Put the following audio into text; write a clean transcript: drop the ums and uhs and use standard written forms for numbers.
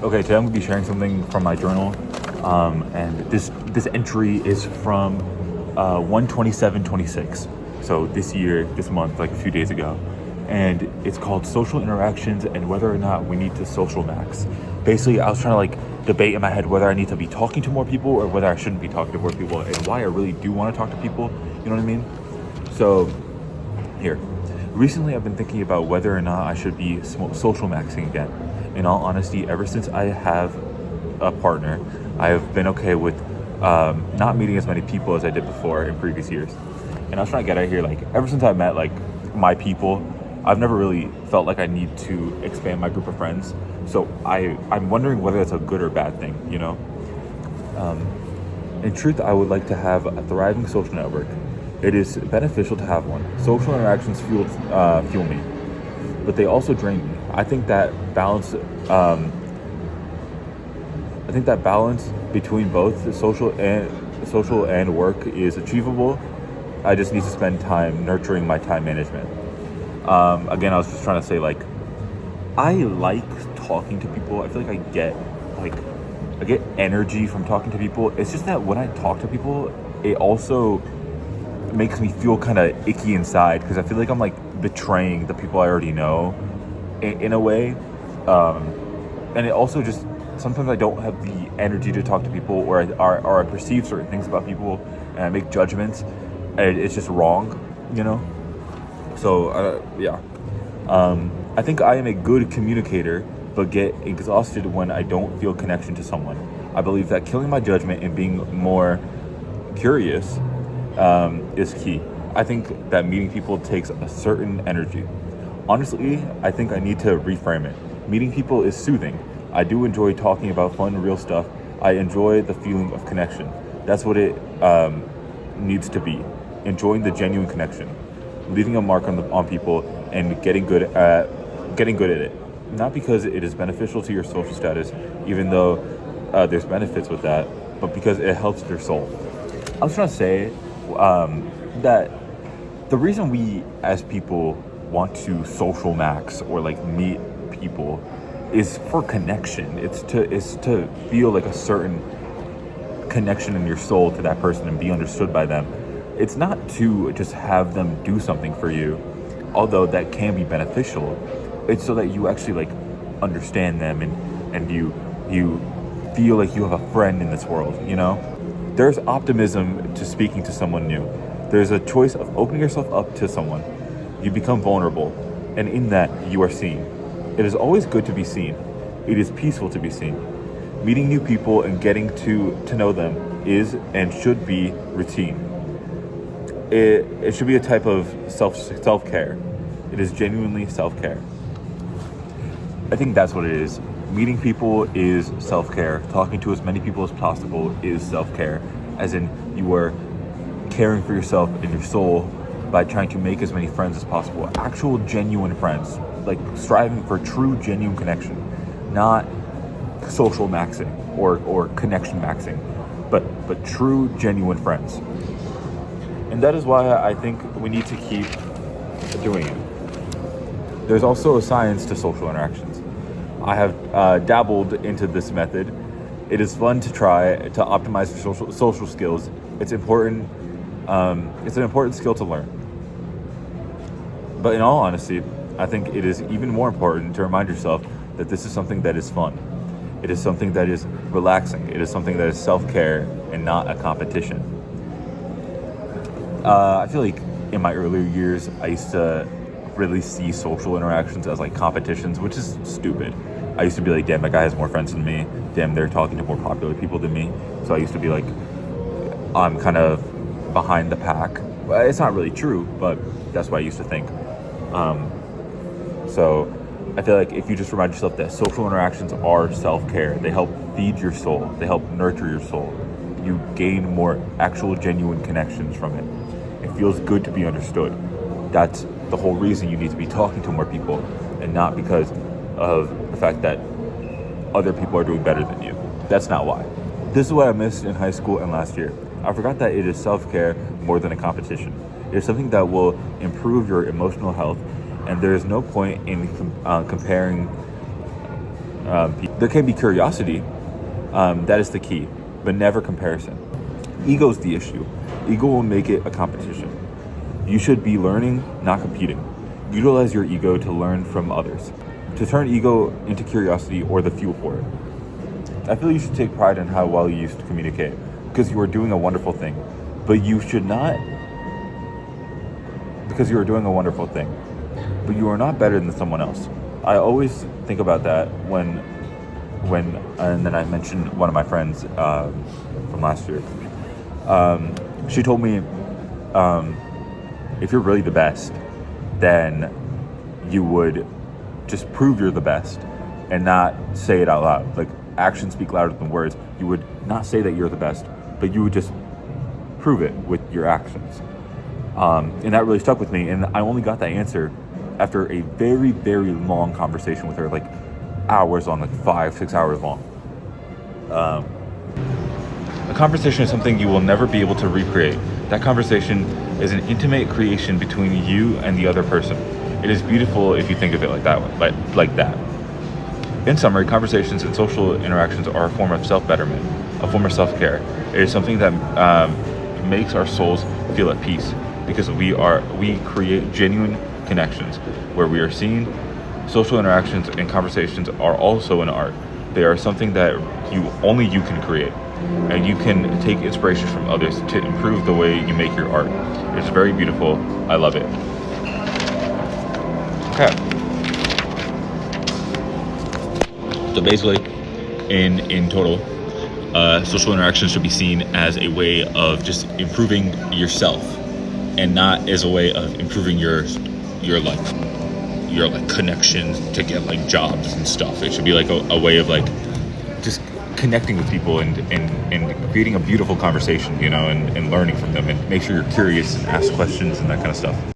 Okay, today I'm gonna be sharing something from my journal, and this entry is from 1/27/26. So this month, like a few days ago, and it's called social interactions and whether or not we need to social max. Basically, I was trying to like debate in my head whether I need to be talking to more people or whether I shouldn't be talking to more people, and why I really do want to talk to people. You know what I mean? So here. Recently, I've been thinking about whether or not I should be social maxing again. In all honesty, ever since I have a partner, I have been okay with not meeting as many people as I did before in previous years. And I was trying to get out here, like, ever since I met, like, my people, I've never really felt like I need to expand my group of friends. So I'm wondering whether that's a good or bad thing, you know? In truth, I would like to have a thriving social network. It is beneficial to have one. Social interactions fuel me, but they also drain me. I think that balance between both the social and work is achievable. I just need to spend time nurturing my time management. Again, I was just trying to say, like, I like talking to people. I feel like I get energy from talking to people. It's just that when I talk to people, it also makes me feel kind of icky inside because I feel like I'm like betraying the people I already know in a way. And it also just sometimes I don't have the energy to talk to people, or I perceive certain things about people and I make judgments, and it's just wrong, you know. So yeah, I think I am a good communicator, but get exhausted when I don't feel connection to someone. I believe that killing my judgment and being more curious is key. I think that meeting people takes a certain energy. Honestly, I think I need to reframe it. Meeting people is soothing. I do enjoy talking about fun, real stuff. I enjoy the feeling of connection. That's what it needs to be. Enjoying the genuine connection, leaving a mark on people, and getting good at it. Not because it is beneficial to your social status, even though there's benefits with that, but because it helps your soul. I was trying to say that the reason we as people want to social max or like meet people is for connection. It's to feel like a certain connection in your soul to that person and be understood by them. It's not to just have them do something for you, although that can be beneficial. It's so that you actually like understand them and you feel like you have a friend in this world, you know? There's optimism to speaking to someone new. There's a choice of opening yourself up to someone. You become vulnerable, and in that, you are seen. It is always good to be seen. It is peaceful to be seen. Meeting new people and getting to know them is and should be routine. It should be a type of self-care. It is genuinely self-care. I think that's what it is. Meeting people is self-care. Talking to as many people as possible is self-care. As in, you are caring for yourself and your soul by trying to make as many friends as possible. Actual, genuine friends. Like, striving for true, genuine connection. Not social maxing or connection maxing. But true, genuine friends. And that is why I think we need to keep doing it. There's also a science to social interactions. I have dabbled into this method. It is fun to try to optimize your social skills. It's important. It's an important skill to learn. But in all honesty, I think it is even more important to remind yourself that this is something that is fun. It is something that is relaxing. It is something that is self-care and not a competition. I feel like in my earlier years, I used to really see social interactions as like competitions, which is stupid. I used to be like, damn, that guy has more friends than me. Damn, they're talking to more popular people than me. So I used to be like, I'm kind of behind the pack. Well, it's not really true, but that's what I used to think. So I feel like if you just remind yourself that social interactions are self-care, they help feed your soul, they help nurture your soul. You gain more actual genuine connections from it. It feels good to be understood. That's the whole reason you need to be talking to more people, and not because of the fact that other people are doing better than you. That's not why. This is what I missed in high school and last year. I forgot that it is self-care more than a competition. It is something that will improve your emotional health, and there is no point in comparing There can be curiosity. That is the key, but never comparison. Ego is the issue. Ego will make it a competition. You should be learning, not competing. Utilize your ego to learn from others, to turn ego into curiosity or the fuel for it. I feel you should take pride in how well you used to communicate, because you are doing a wonderful thing. But you should not, because you are doing a wonderful thing, but you are not better than someone else. I always think about that when, and then I mentioned one of my friends from last year. She told me, if you're really the best, then you would just prove you're the best and not say it out loud. Like, actions speak louder than words. You would not say that you're the best, but you would just prove it with your actions. And that really stuck with me. And I only got that answer after a very, very long conversation with her, like hours long, like 5-6 hours long. A conversation is something you will never be able to recreate. That conversation is an intimate creation between you and the other person. It is beautiful if you think of it like that. In summary, conversations and social interactions are a form of self-betterment, a form of self-care. It is something that makes our souls feel at peace, because we create genuine connections where we are seen. Social interactions and conversations are also an art. They are something that only you can create, and you can take inspiration from others to improve the way you make your art. It's very beautiful. I love it. Okay. So basically, in total, social interactions should be seen as a way of just improving yourself, and not as a way of improving your connections to get like jobs and stuff. It should be like a way of like just connecting with people and creating a beautiful conversation, and learning from them, and make sure you're curious and ask questions and that kind of stuff.